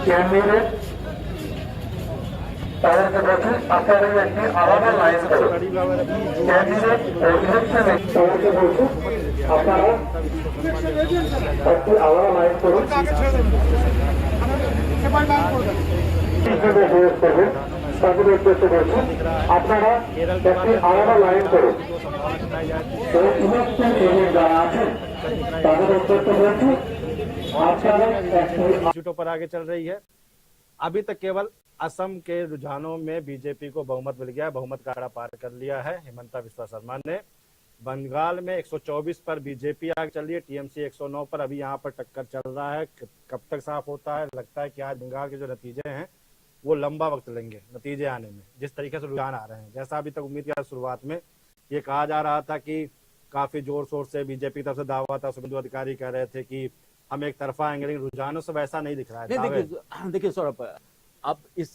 Candidate তাদেরকে বলছি আপনারা একটি আলাদা লাইন করুন। ক্যান্ডিডেট ও ইলেকশনে তাদেরকে বলছি আপনারা একটি আলাদা লাইন করুন। তাদের উদ্দেশ্যে বলছি আপনারা একটি আলাদা লাইন করুন। তো ইলেকশন এজেন্ট যারা আছেন তাদের উদ্দেশ্যে বলছি আপনারা सीटों पर आगे चल रही है। अभी तक केवल असम के रुझानों में बीजेपी को बहुमत मिल गया, बहुमत का आंकड़ा पार कर लिया है हिमंता बिस्वा शर्मा ने। बंगाल में 124 पर बीजेपी आगे चल रही है, टीएमसी 109 पर। अभी यहाँ पर टक्कर चल रहा है, कब तक साफ होता है? लगता है कि आज बंगाल के जो नतीजे हैं वो लंबा वक्त लेंगे नतीजे आने में, जिस तरीके से रुझान आ रहे हैं। जैसा अभी तक उम्मीद किया शुरुआत में ये कहा जा रहा था कि काफी जोर शोर से बीजेपी तरफ से दावा था, शुभेंदु अधिकारी कह रहे थे कि हम एक तरफा आएंगे, लेकिन रुझानों से वैसा नहीं दिख रहा है। देखिए सौरभ, अब इस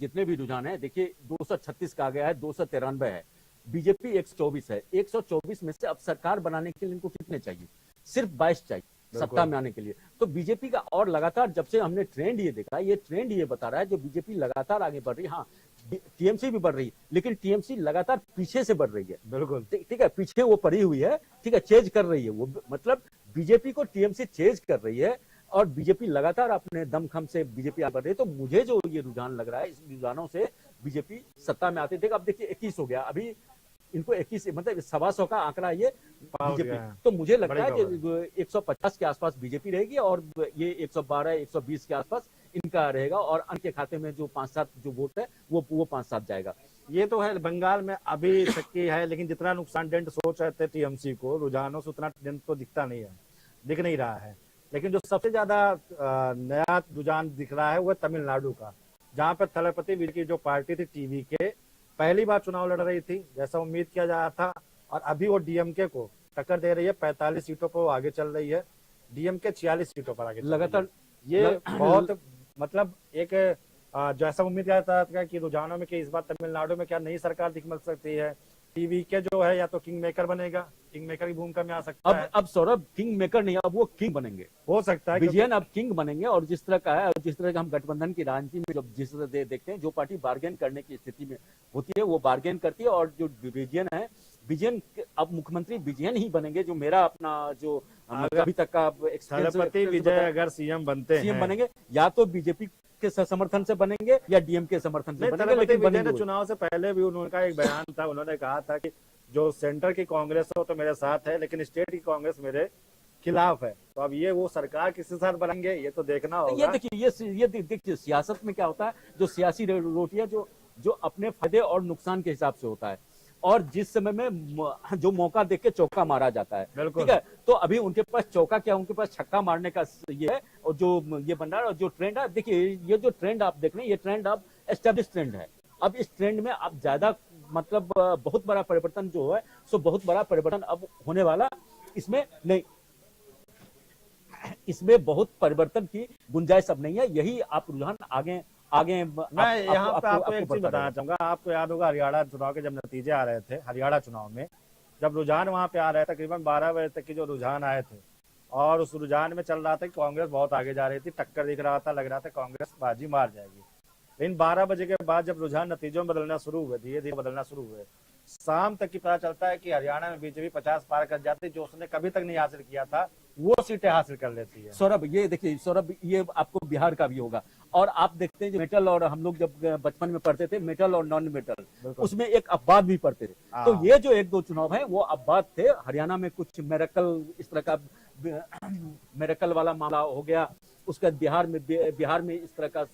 जितने भी रुझान है, देखिए 236 का आ गया है, 293 है, बीजेपी 124 है। 124 में से अब सरकार बनाने के लिए इनको कितने चाहिए? सिर्फ 22 चाहिए सत्ता में आने के लिए। तो बीजेपी का और लगातार जब से हमने ट्रेंड ये देखा, ये ट्रेंड ये बता रहा है जो बीजेपी लगातार आगे बढ़ रही है। हाँ, टीएमसी भी बढ़ रही है, लेकिन टीएमसी लगातार पीछे से बढ़ रही है। बिल्कुल ठीक है, पीछे वो पड़ी हुई है, ठीक है, चेज कर रही है वो, मतलब बीजेपी को टीएमसी चेज कर रही है और बीजेपी लगातार अपने दमखम से बीजेपी आगे बढ़ रही है। तो मुझे जो ये रुझान लग रहा है, इस रुझानों से बीजेपी सत्ता में आते थे। अब देखिए 21 हो गया, अभी इनको 21 मतलब 125 का आंकड़ा ये बीजेपी। तो मुझे लगता है कि 150 के आसपास बीजेपी रहेगी और ये 112 120 के आसपास इनका रहेगा और अन्य के खाते में जो 5-7 जो वोट है वो 5-7 जाएगा। ये तो है बंगाल में अभी तक की है, लेकिन जितना नुकसान डेंट सोच रहे थे टीएमसी को रुझानों से, उतना डेंट तो दिखता नहीं है, दिख नहीं रहा है। लेकिन जो सबसे ज्यादा नया रुझान दिख रहा है वो तमिलनाडु का, जहां पर थलपति विजय की जो पार्टी थी टीवी के, पहली बार चुनाव लड़ रही थी जैसा उम्मीद किया जा रहा था, और अभी वो डीएमके को टक्कर दे रही है। 45 सीटों पर वो आगे चल रही है, डीएमके 46 सीटों पर आगे लगातार। ये बहुत मतलब एक जैसा उम्मीद किया जाता था कि रुझानों में कि इस बार तमिलनाडु में क्या नई सरकार दिख मिल सकती है। टीवी के जो है या तो किंग मेकर बनेगा, किंग मेकर की भूमिका में आ सकता है। अब सौरभ किंग मेकर नहीं, अब वो किंग बनेंगे, हो सकता है विजयन अब किंग बनेंगे। और जिस तरह का है, जिस तरह का हम गठबंधन की राजनीति में जब जिस तरह देखते हैं, जो पार्टी बार्गेन करने की स्थिति में होती है वो बार्गेन करती है। और जो विजयन है, विजयन अब मुख्यमंत्री विजयन ही बनेंगे, जो मेरा अपना जो अभी तक का थलपति विजय अगर सीएम बनेंगे, या तो बीजेपी के समर्थन से बनेंगे या डीएम के समर्थन से बनेंगे। लेकिन बनेंगे चुनाव से पहले भी उनका एक बयान था, उन्होंने कहा था कि जो सेंटर की कांग्रेस हो तो मेरे साथ है, लेकिन स्टेट की कांग्रेस मेरे खिलाफ है। तो अब ये वो सरकार किसके साथ बनेंगे ये तो देखना होगा। ये देखिए सियासत में क्या होता है, जो सियासी रोटियां जो अपने फायदे और नुकसान के हिसाब से होता है, और जिस समय में जो मौका देख के चौका मारा जाता है, ठीक है। तो अभी उनके पास चौका क्या, उनके पास छक्का मारने का ये है। और जो ये बन रहा है और जो ट्रेंड है, देखिए ये जो ट्रेंड आप देख रहे हैं, ये ट्रेंड अब एस्टेब्लिश ट्रेंड है। अब इस ट्रेंड में अब ज्यादा मतलब बहुत बड़ा परिवर्तन जो है, सो बहुत बड़ा परिवर्तन अब होने वाला इसमें नहीं, इसमें बहुत परिवर्तन की गुंजाइश अब नहीं है। यही आप रुझान आगे मैं यहाँ पे आपको एक चीज बताना चाहूंगा। आपको याद होगा हरियाणा चुनाव के जब नतीजे आ रहे थे, हरियाणा चुनाव में जब रुझान वहां पे आ रहे थे, तकरीबन 12 बजे तक की जो रुझान आए थे, और उस रुझान में चल रहा था कि कांग्रेस बहुत आगे जा रही थी, टक्कर दिख रहा था, लग रहा था कांग्रेस बाजी मार जाएगी। लेकिन 12 बजे के बाद जब रुझान नतीजों में बदलना शुरू हुए, धीरे धीरे बदलना शुरू हुए, शाम तक की पता चलता है कि हरियाणा में बीजेपी 50 पार कर जाती, जो उसने कभी तक नहीं हासिल किया था वो सीटें हासिल कर लेती है। सौरभ ये देखिए, सौरभ ये आपको बिहार का भी होगा। और आप देखते हैं जो मेटल, और हम लोग जब बचपन में पढ़ते थे मेटल और नॉन मेटल, उसमें एक अपवाद भी पढ़ते थे। तो ये जो 1-2 चुनाव है वो अपवाद थे। हरियाणा में कुछ मेरेकल, इस तरह का मेरेकल वाला मामला हो गया, उसके बाद बिहार में इस तरह का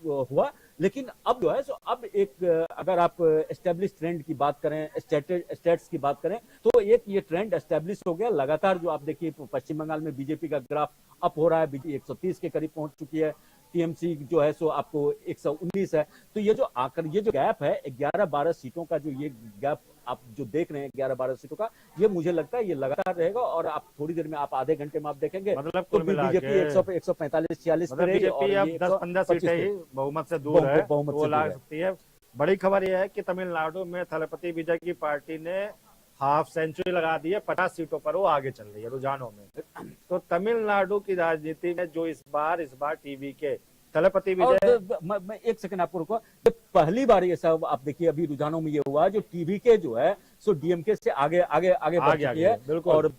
हुआ। लेकिन अब जो है, सो अब एक अगर आप एस्टेब्लिश ट्रेंड की बात करें, स्टेट्स की बात करें, तो एक ये ट्रेंड एस्टेब्लिश हो गया लगातार। जो आप देखिए पश्चिम बंगाल में बीजेपी का ग्राफ अप हो रहा है, बीजेपी 130 के करीब पहुंच चुकी है, टीएमसी जो है सो आपको 119 है। तो ये जो गैप है 11-12 सीटों का, जो ये गैप आप जो देख रहे हैं 11-12 सीटों का, ये मुझे लगता है ये लगातार रहेगा। और आप थोड़ी देर में, आप आधे घंटे में आप देखेंगे मतलब तो बीजेपी 145-46 पे रहेगी, और 10-15 सीटें ही बहुमत से दूर है, वो ला सकती है। बड़ी खबर यह है कि तमिलनाडु में थलपति विजय की पार्टी ने हाफ सेंचुरी लगा दी है, 50 सीटों पर वो आगे चल रही है रुझानों में। तो तमिलनाडु की राजनीति में जो इस बार टीवी के थलपति और विजय। मैं एक सेकंड आपको रुको, ये पहली बार ये सब आप देखिए अभी रुझानों में ये हुआ जो टीवी के जो है सो डीएमके से आगे आगे आगे बढ़ आगे चुकी आगे है। बिल्कुल। और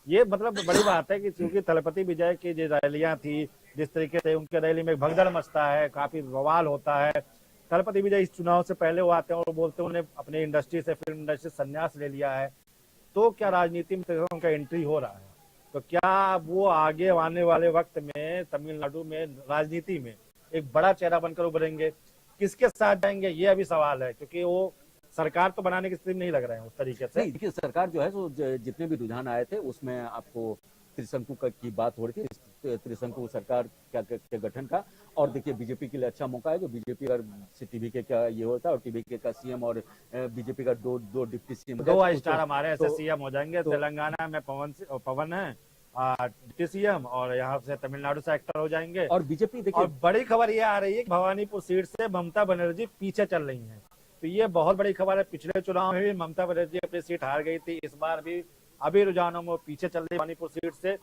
ये मतलब बड़ी बात है कि क्योंकि थलपति विजय की जो रैलियां थी, जिस तरीके से उनके रैली में भगदड़ मचता है, काफी बवाल होता है। थलपति विजय इस चुनाव से पहले वो आते हैं और बोलते हैं उन्हें अपनी इंडस्ट्री से, फिल्म इंडस्ट्री से संन्यास ले लिया है। तो क्या राजनीति में उनका एंट्री हो रहा है? तो क्या वो आगे आने वाले वक्त में तमिलनाडु में राजनीति में एक बड़ा चेहरा बनकर उभरेंगे? किसके साथ जाएंगे, ये अभी सवाल है, क्योंकि वो सरकार तो बनाने की स्थिति में नहीं लग रहे हैं उस तरीके से। नहीं, देखिए सरकार जो है सो जितने भी रुझान आए थे उसमें आपको त्रिशंकु की बात हो रही थी, त्रिशंकु सरकार के गठन का। और देखिए बीजेपी के लिए अच्छा मौका है जो बीजेपी अगर टीबीके का ये होता है और टीबीके का सीएम और बीजेपी का दो डिप्टी सीएम, 2 स्टार हमारे ऐसे तो- सीएम हो जाएंगे। तेलंगाना में पवन है डिप्टी सीएम, और यहाँ से तमिलनाडु से एक्टर हो जाएंगे। और बीजेपी देखिए, और बड़ी खबर ये आ रही है कि भवानीपुर सीट से ममता बनर्जी पीछे चल रही हैं। तो ये बहुत बड़ी खबर है। पिछले चुनाव में भी ममता बनर्जी अपनी सीट हार गई थी, इस बार भी अभी रुझानों में पीछे चल रही है भवानीपुर सीट से।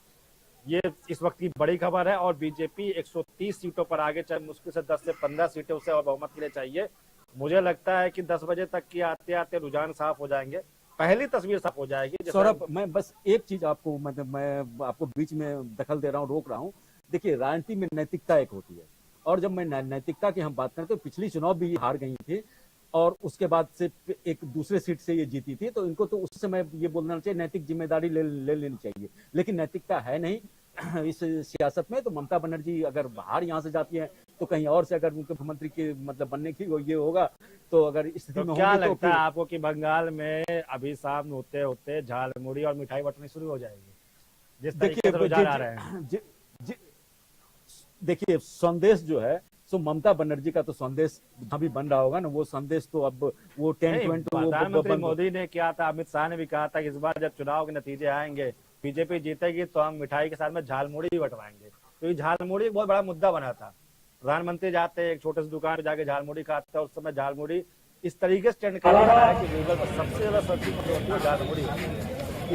ये इस वक्त की बड़ी खबर है। और बीजेपी 130 सीटों पर आगे चल, मुश्किल से 10 से 15 सीटें उसे और बहुमत के लिए चाहिए। मुझे लगता है कि 10 बजे तक की आते आते रुझान साफ हो जाएंगे, पहली तस्वीर साफ हो जाएगी। सौरभ मैं बस एक चीज आपको मतलब मैं आपको बीच में दखल दे रहा हूँ, रोक रहा हूँ। देखिए राजनीति में नैतिकता एक होती है, और जब मैं नैतिकता की हम बात करें तो पिछली चुनाव भी हार गई थी और उसके बाद से एक दूसरे सीट से ये जीती थी। तो इनको तो उस समय ये बोलना चाहिए नैतिक जिम्मेदारी ले लेनी चाहिए, लेकिन नैतिकता है नहीं इस सियासत में। तो ममता बनर्जी अगर बाहर यहाँ से जाती है तो कहीं और से अगर मुख्यमंत्री के मतलब बनने की ये होगा, तो अगर स्थिति में क्या होंगे लगता है आपको कि बंगाल में अभी शाम होते होते झालमुड़ी और मिठाई बंटनी शुरू हो जाएगी, जिस तरीके से रुझान आ रहे हैं? देखिए संदेश जो है सो ममता बनर्जी का तो संदेश जहाँ भी बन रहा होगा ना, वो संदेश तो अब वो 10-20 प्रधानमंत्री मोदी ने किया था, अमित शाह ने भी कहा था कि इस बार जब चुनाव के नतीजे आएंगे, बीजेपी जीतेगी तो हम मिठाई के साथ में झालमुड़ी भी बंटवाएंगे। तो ये झालमुड़ी एक बहुत बड़ा मुद्दा बना था। प्रधानमंत्री जाते हैं एक छोटे से दुकान पे जाके झालमुड़ी खाते हैं, उस समय झालमुड़ी इस तरीके से ट्रेंड कर रहा है कि गूगल पर सबसे ज्यादा सर्चिंग होती है झालमुड़ी।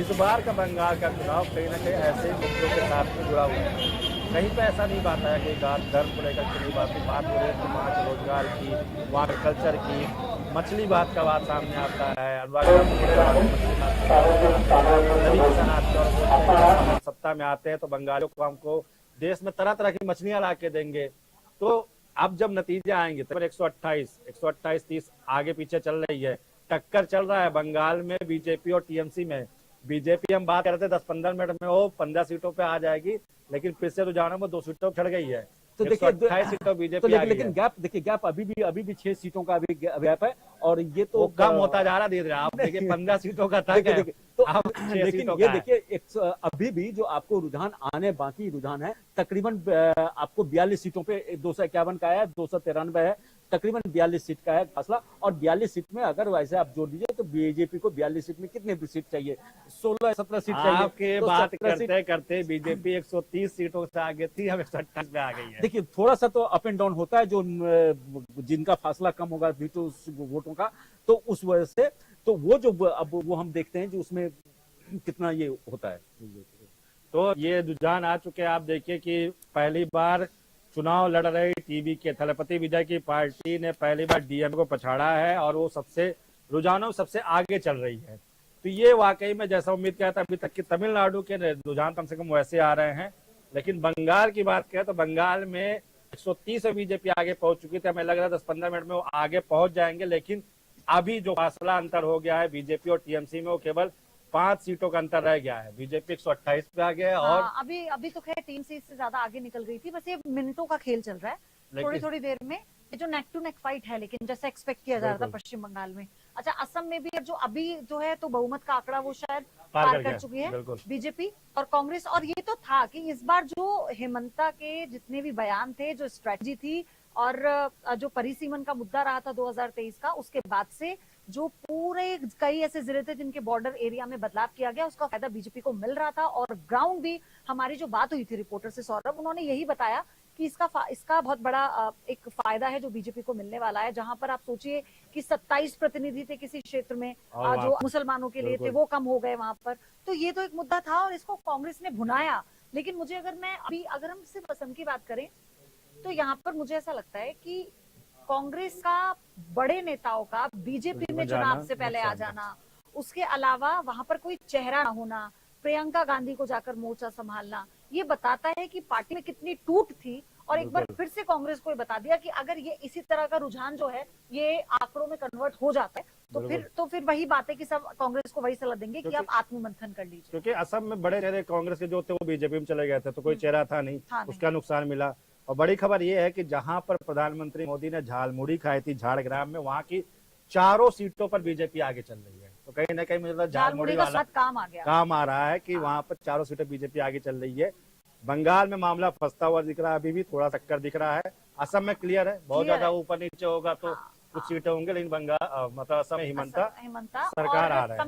इस बार का बंगाल का चुनाव कहीं ना कहीं ऐसे मुद्दों के साथ में जुड़ा हुआ है। कहीं पे ऐसा नहीं बात है कि धर्म को लेकर के नहीं बात हो रही है, वहाँ के रोजगार की, वहाँ के कल्चर की, मछली बात का बात सामने आता है। सत्ता में आते हैं तो बंगालियों को, हमको देश में तरह तरह की मछलियां ला के देंगे। तो अब जब नतीजे आएंगे तो 128-30 आगे पीछे चल रही है, टक्कर चल रहा है बंगाल में बीजेपी और टीएमसी में। बीजेपी हम बात कर रहे थे 10-15 मिनट में वो 15 सीटों पे आ जाएगी, लेकिन फिर से रुझानों में 2 सीटों चढ़ गई है। तो देखिए 28 सीटों बीजेपी तो लेकिन गैप देखिए, गैप अभी भी 6 सीटों का अभी गैप है, और ये तो कम होता जा रहा धीरे। आप देखिए 15 सीटों का था क्या, तो अब 6 लेकिन सीटों ये का है। देखिए अभी भी जो आपको रुझान आने बाकी रुझान है तकरीबन आपको 42 सीटों पे 251 का है, 293 है, तकरीबन 42 सीट का है फासला। और 42 सीट में अगर वैसे आप जोड़ दीजिए तो बीजेपी को 42 सीट में कितने सीट चाहिए? 16-17 सीट चाहिए। आपके तो बात 17 करते करते बीजेपी 130 सीटों से आगे थी, अब 128 पे आ गई है। देखिए थोड़ा सा तो अप एंड डाउन होता है, जो जिनका फासला कम होगा वीटो वोटों का, तो उस वजह से तो वो जो अब वो हम देखते हैं जो उसमें कितना ये होता है। तो ये रुझान आ चुके हैं। आप देखिए कि पहली बार चुनाव लड़ रही टीवी के थलपति विजय की पार्टी ने पहली बार डीएम को पछाड़ा है, और वो सबसे रुझानों सबसे आगे चल रही है। तो ये वाकई में जैसा उम्मीद किया था अभी तक कि तमिलनाडु के रुझान कम से कम वैसे आ रहे हैं, लेकिन बंगाल की बात करें तो बंगाल में 130 से बीजेपी आगे पहुंच चुकी थी। हमें लग रहा है 10-15 मिनट में वो आगे पहुंच जाएंगे, लेकिन अभी जो फासला अंतर हो गया है बीजेपी और टीएमसी में, वो केवल 5 सीटों का अंतर रह गया है। बीजेपी 128 पे आ गया है, और अभी तो खैर 3 सीट से ज्यादा आगे निकल गई थी। बस ये मिनटों का खेल चल रहा है, थोड़ी थोड़ी देर में ये जो नेक टू नेक फाइट है, लेकिन जैसा एक्सपेक्ट किया जा रहा था पश्चिम बंगाल में। अच्छा, असम में भी अब जो अभी जो है तो बहुमत का आंकड़ा वो शायद पार कर चुकी है बीजेपी और कांग्रेस। और ये तो था कि इस बार जो हेमंता के जितने भी बयान थे, जो स्ट्रेटजी थी, और जो परिसीमन का मुद्दा रहा था 2023 का, उसके बाद से जो पूरे कई ऐसे जिले थे जिनके बॉर्डर एरिया में बदलाव किया गया, उसका फायदा बीजेपी को मिल रहा था। और ग्राउंड भी, हमारी जो बात हुई थी रिपोर्टर से सौरभ, उन्होंने यही बताया कि इसका बहुत बड़ा एक फायदा है जो बीजेपी को मिलने वाला है। जहां पर आप सोचिए कि 27 प्रतिनिधि थे किसी क्षेत्र में जो मुसलमानों के लिए थे, वो कम हो गए वहां पर। तो ये तो एक मुद्दा था और इसको कांग्रेस ने भुनाया। लेकिन मुझे अगर हम सिर्फ असम की बात करें तो यहाँ पर मुझे ऐसा लगता है कि कांग्रेस का बड़े नेताओं का बीजेपी में चुनाव से पहले आ जाना, उसके अलावा वहां पर कोई चेहरा ना होना, प्रियंका गांधी को जाकर मोर्चा संभालना, ये बताता है कि पार्टी में कितनी टूट थी। और एक बार फिर से कांग्रेस को ये बता दिया कि अगर ये इसी तरह का रुझान जो है ये आंकड़ों में कन्वर्ट हो जाता है तो फिर वही बात है कि सब कांग्रेस को वही सलाह देंगे कि आप आत्ममंथन कर लीजिए। क्योंकि असम में बड़े चेहरे कांग्रेस के जो थे वो बीजेपी में चले गए थे, तो कोई चेहरा था नहीं, उसका नुकसान मिला। और बड़ी खबर ये है कि जहां पर प्रधानमंत्री मोदी ने झालमुड़ी खाई थी झाड़ग्राम में, वहां की चारों सीटों पर बीजेपी आगे चल रही है। तो कहीं ना कहीं मुझे झालमुड़ी वाला काम आ रहा है कि वहां पर चारों सीटें बीजेपी आगे चल रही है। बंगाल में मामला फंसता हुआ दिख रहा है, अभी भी थोड़ा टक्कर दिख रहा है। असम में क्लियर है, बहुत ज्यादा ऊपर नीचे होगा तो कुछ सीटें होंगे, लेकिन बंगाल मतलब असम में हिमंता सरकार आ रहा है।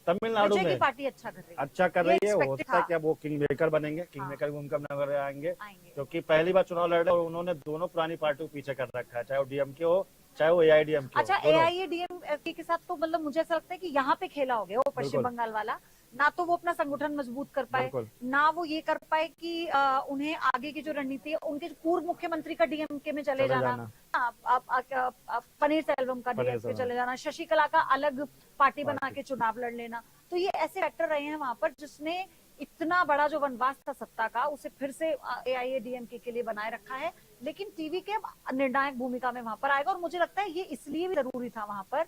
तमिलनाडु में पार्टी अच्छा कर रही है। हो सकता है कि अब वो किंग मेकर बनेंगे, किंग हाँ। मेकर उनका नगर आएंगे, क्योंकि पहली बार चुनाव लड़ रहे और उन्होंने दोनों पुरानी पार्टियों को पीछे कर रखा है, चाहे वो डीएमके हो चाहे वो एआईडीएमके। अच्छा, एआईएडीएमके के साथ तो मतलब मुझे ऐसा लगता है कि यहाँ पे खेला हो गया वो पश्चिम बंगाल वाला, ना तो वो अपना संगठन मजबूत कर पाए, ना वो ये कर पाए कि उन्हें आगे की जो रणनीति है, उनके पूर्व मुख्यमंत्री का डीएमके में चले जाना, पनीर सेल्वम का डीएमके चले जाना, शशिकला का अलग पार्टी बना के चुनाव लड़ लेना। तो ये ऐसे फैक्टर रहे हैं वहां पर जिसने इतना बड़ा जो वनवास था सत्ता का उसे फिर से एआईएडीएमके के लिए बनाए रखा है। लेकिन टीवी के निर्णायक भूमिका में वहां पर आएगा, और मुझे लगता है ये इसलिए भी जरूरी था वहां पर